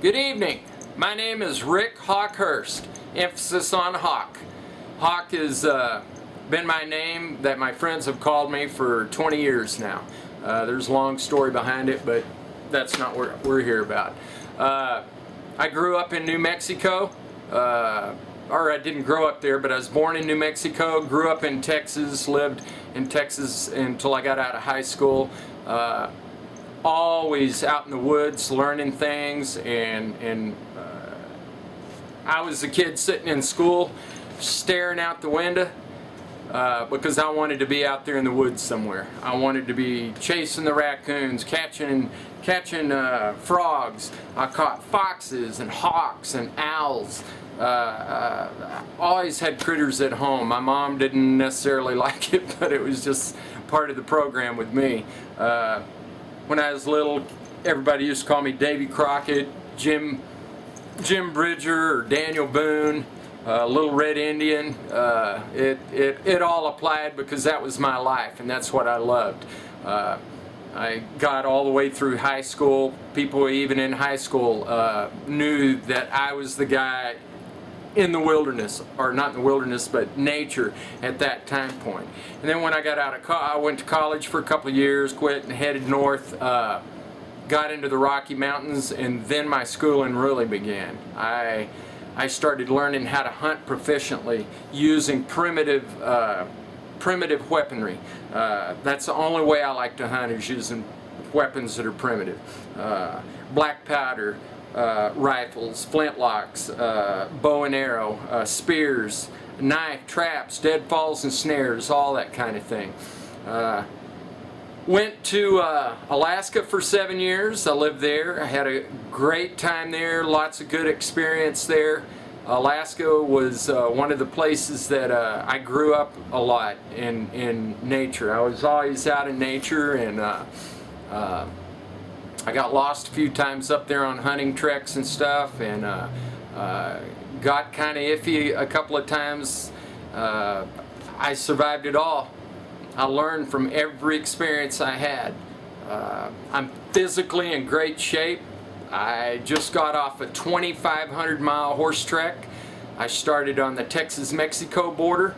Good evening. My name is Rick Hawkhurst, emphasis on Hawk. Hawk has been my name that my friends have called me for 20 years now. There's a long story behind it, but that's not what we're here about. I grew up in New Mexico, or I didn't grow up there, but I was born in New Mexico, grew up in Texas, lived in Texas until I got out of high school. Always out in the woods learning things, and I was a kid sitting in school staring out the window because I wanted to be out there in the woods somewhere. I wanted to be chasing the raccoons, catching frogs. I caught foxes and hawks and owls. Always had critters at home. My mom didn't necessarily like it, but it was just part of the program with me. When I was little, everybody used to call me Davy Crockett, Jim Bridger, or Daniel Boone, Little Red Indian. It all applied because that was my life and that's what I loved. I got all the way through high school. People even in high school knew that I was the guy in the wilderness, or not in the wilderness, but nature at that time point. And then when I got out of college, I went to college for a couple of years, quit and headed north, got into the Rocky Mountains, and then my schooling really began. I started learning how to hunt proficiently using primitive weaponry. That's the only way I like to hunt, is using weapons that are primitive. Black powder, rifles, flintlocks, bow and arrow, spears, knife, traps, deadfalls and snares, all that kind of thing. Went to Alaska for 7 years. I lived there. I had a great time there, lots of good experience there. Alaska was one of the places that I grew up a lot in nature. I was always out in nature, and I got lost a few times up there on hunting treks and stuff, and got kind of iffy a couple of times. I survived it all. I learned from every experience I had. I'm physically in great shape. I just got off a 2,500-mile horse trek. I started on the Texas-Mexico border.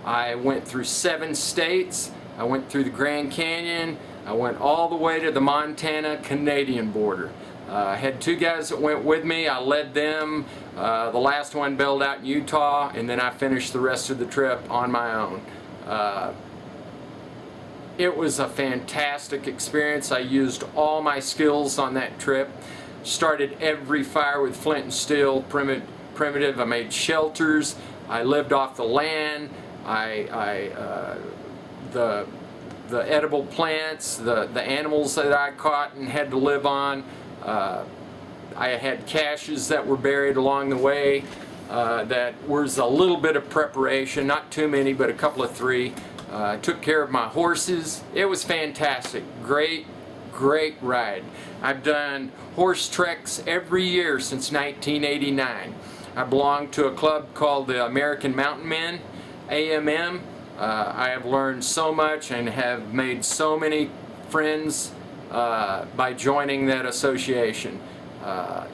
I went through 7 states. I went through the Grand Canyon. I went all the way to the Montana-Canadian border. I had 2 guys that went with me. I led them. The last one bailed out in Utah, and then I finished the rest of the trip on my own. It was a fantastic experience. I used all my skills on that trip. Started every fire with flint and steel, primitive. I made shelters. I lived off the land. The edible plants, the animals that I caught and had to live on. I had caches that were buried along the way. That was a little bit of preparation, not too many, but a couple of 3. Took care of my horses. It was fantastic. Great ride. I've done horse treks every year since 1989. I belong to a club called the American Mountain Men, AMM. I have learned so much and have made so many friends by joining that association.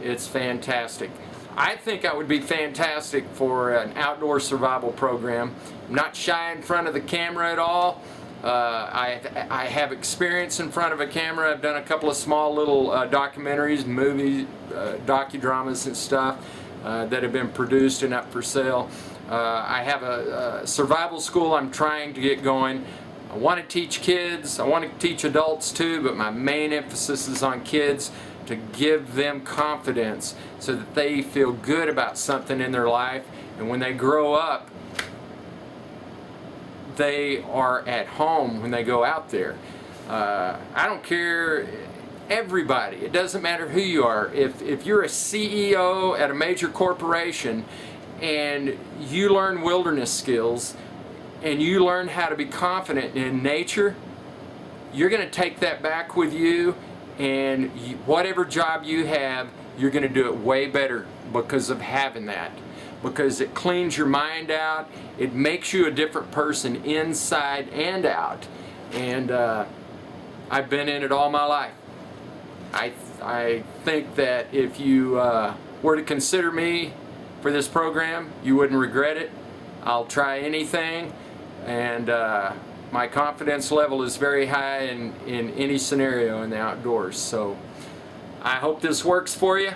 It's fantastic. I think I would be fantastic for an outdoor survival program. I'm not shy in front of the camera at all. I have experience in front of a camera. I've done a couple of small little documentaries, movies, docudramas and stuff that have been produced and up for sale. I have a survival school I'm trying to get going. I want to teach kids. I want to teach adults too, but my main emphasis is on kids, to give them confidence so that they feel good about something in their life, and when they grow up, they are at home when they go out there. I don't care, everybody, it doesn't matter who you are. If you're a CEO at a major corporation and you learn wilderness skills and you learn how to be confident in nature, you're going to take that back with you, and whatever job you have, you're going to do it way better because of having that. Because it cleans your mind out, it makes you a different person inside and out. And I've been in it all my life. I think that if you were to consider me for this program, you wouldn't regret it. I'll try anything, and my confidence level is very high in any scenario in the outdoors. So I hope this works for you.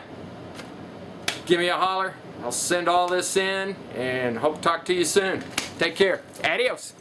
Give me a holler. I'll send all this in and hope to talk to you soon. Take care. Adios.